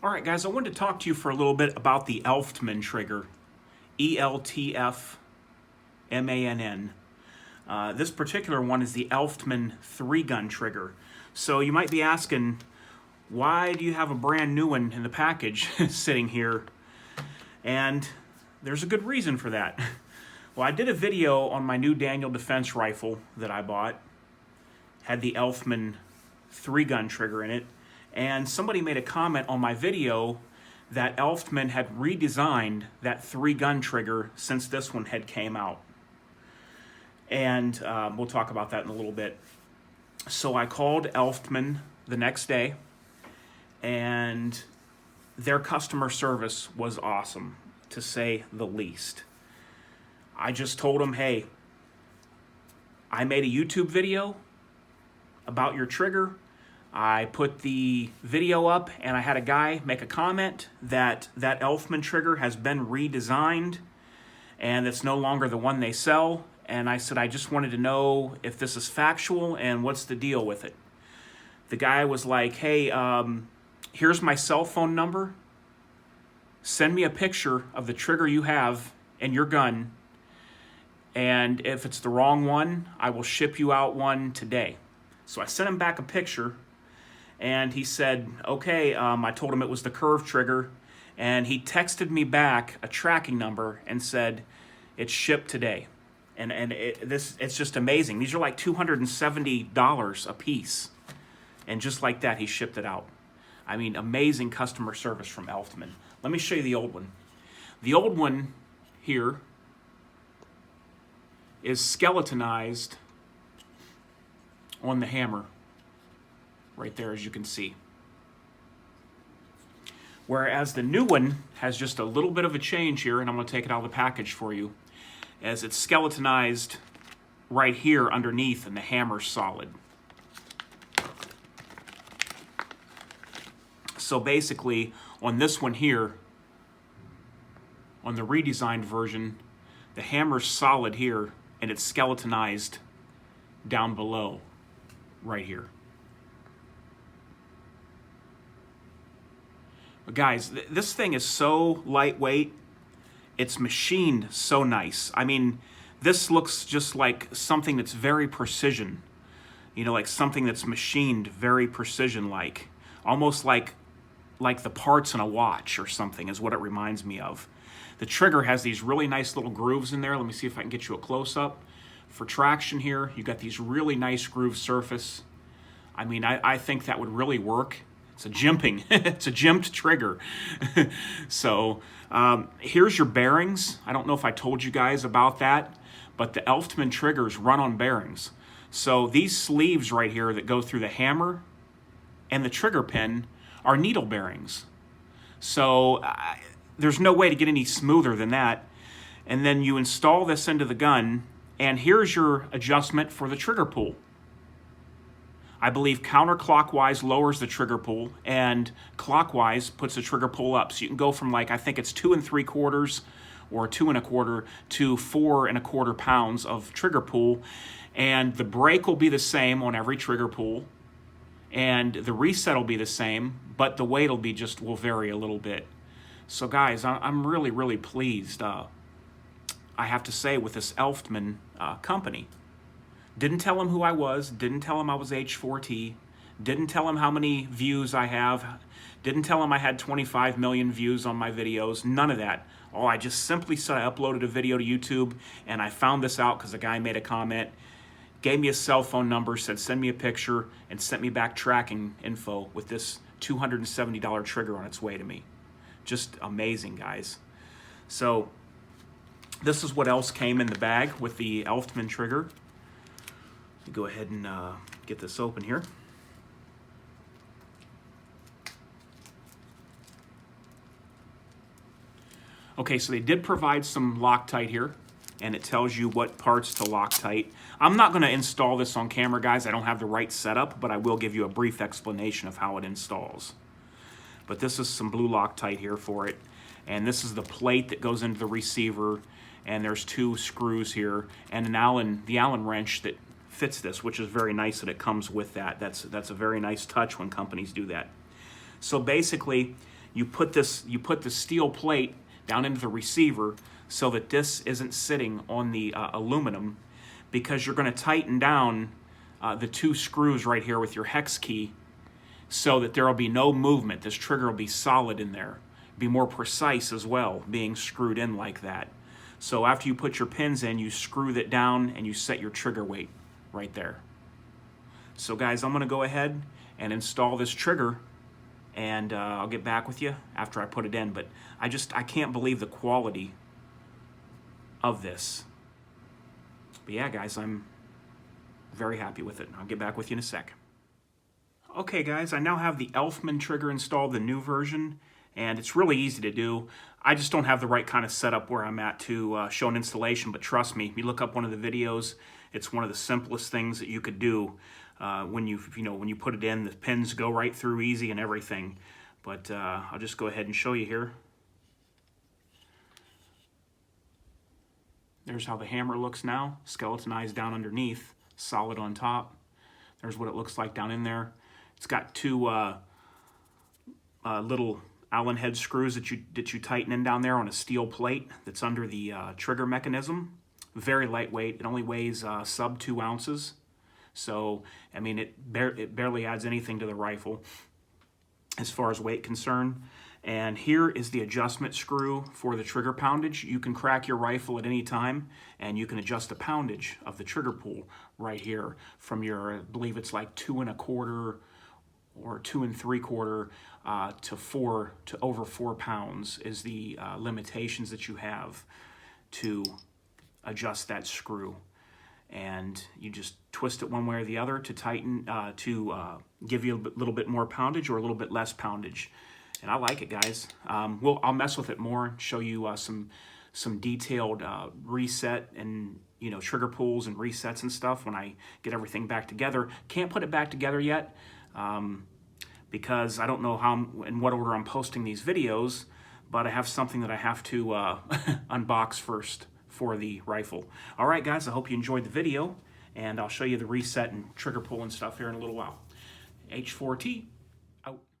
All right, guys, I wanted to talk to you for a little bit about the Elftmann trigger, E-L-T-F-M-A-N-N. This particular one is the Elftmann 3-gun trigger. So you might be asking, why do you have a brand new one in the package sitting here? And there's a good reason for that. Well, I did a video on my new Daniel Defense rifle that I bought. Had the Elftmann 3-gun trigger in it. And somebody made a comment on my video that Elftmann had redesigned that 3-gun trigger since this one had came out. And we'll talk about that in a little bit. So I called Elftmann the next day, and their customer service was awesome, to say the least. I just told them, hey, I made a YouTube video about your trigger. I put the video up, and I had a guy make a comment that that Elftmann trigger has been redesigned, and it's no longer the one they sell. And I said, I just wanted to know if this is factual and what's the deal with it. The guy was like, hey, here's my cell phone number. Send me a picture of the trigger you have in your gun, and if it's the wrong one, I will ship you out one today. So I sent him back a picture, and he said, okay, I told him it was the curved trigger, and he texted me back a tracking number and said, it's shipped today. And it's just amazing. These are like $270 a piece. And just like that, he shipped it out. I mean, amazing customer service from Elftmann. Let me show you the old one. The old one here is skeletonized on the hammer. Right there, as you can see. Whereas the new one has just a little bit of a change here, and I'm going to take it out of the package for you, as it's skeletonized right here underneath, and the hammer's solid. So basically, on this one here, on the redesigned version, the hammer's solid here, and it's skeletonized down below, right here. But guys, this thing is so lightweight. It's machined so nice. I mean, this looks just like something that's very precision. You know, like something that's machined very precision-like. Almost like the parts in a watch or something is what it reminds me of. The trigger has these really nice little grooves in there. Let me see if I can get you a close-up. For traction here, you got these really nice groove surface. I mean, I think that would really work. It's a jimping. It's a jimped trigger. So here's your bearings. I don't know if I told you guys about that, but the Elftmann triggers run on bearings. So these sleeves right here that go through the hammer and the trigger pin are needle bearings. So there's no way to get any smoother than that. And then you install this into the gun, and here's your adjustment for the trigger pull. I believe counterclockwise lowers the trigger pull, and clockwise puts the trigger pull up. So you can go from, like, I think it's 2 3/4 or 2 1/4 to 4 1/4 pounds of trigger pull. And the brake will be the same on every trigger pull, and the reset will be the same, but the weight will vary a little bit. So guys, I'm really, really pleased, I have to say, with this Elftmann company. Didn't tell him who I was, didn't tell him I was H4T, didn't tell him how many views I have, didn't tell him I had 25 million views on my videos, none of that. I just simply said I uploaded a video to YouTube, and I found this out because a guy made a comment, gave me a cell phone number, said send me a picture, and sent me back tracking info with this $270 trigger on its way to me. Just amazing, guys. So this is what else came in the bag with the Elftmann trigger. Go ahead and get this open here. Okay, so they did provide some Loctite here, and it tells you what parts to Loctite. I'm not going to install this on camera, guys. I don't have the right setup, but I will give you a brief explanation of how it installs. But this is some blue Loctite here for it, and this is the plate that goes into the receiver, and there's 2 screws here, and the Allen wrench that fits this, which is very nice that it comes with that. That's a very nice touch when companies do that. So basically, you put the steel plate down into the receiver so that this isn't sitting on the aluminum, because you're going to tighten down the 2 screws right here with your hex key so that there will be no movement. This trigger will be solid in there. Be more precise as well, being screwed in like that. So after you put your pins in, you screw that down and you set your trigger weight right there. So guys, I'm going to go ahead and install this trigger, and I'll get back with you after I put it in. But I can't believe the quality of this. But yeah, guys, I'm very happy with it. I'll get back with you in a sec. Okay, guys, I now have the Elftmann trigger installed, the new version, and it's really easy to do. I just don't have the right kind of setup where I'm at to show an installation, but trust me, if you look up one of the videos, it's one of the simplest things that you could do. When you put it in, the pins go right through easy and everything. But I'll just go ahead and show you here. There's how the hammer looks now, skeletonized down underneath, solid on top. There's what it looks like down in there. It's got 2 little Allen head screws that you tighten in down there on a steel plate that's under the trigger mechanism. Very lightweight. It only weighs sub 2 ounces. So, I mean, it barely adds anything to the rifle as far as weight concerned. And here is the adjustment screw for the trigger poundage. You can crack your rifle at any time, and you can adjust the poundage of the trigger pull right here from your, I believe it's like 2 1/4 or 2 3/4 to over 4 pounds is the limitations that you have to adjust that screw. And you just twist it one way or the other to tighten, give you a little bit more poundage or a little bit less poundage. And I like it, guys. I'll mess with it more, show you some detailed reset and trigger pulls and resets and stuff when I get everything back together. Can't put it back together yet because I don't know in what order I'm posting these videos, but I have something that I have to unbox first for the rifle. All right, guys, I hope you enjoyed the video, and I'll show you the reset and trigger pull and stuff here in a little while. H4T.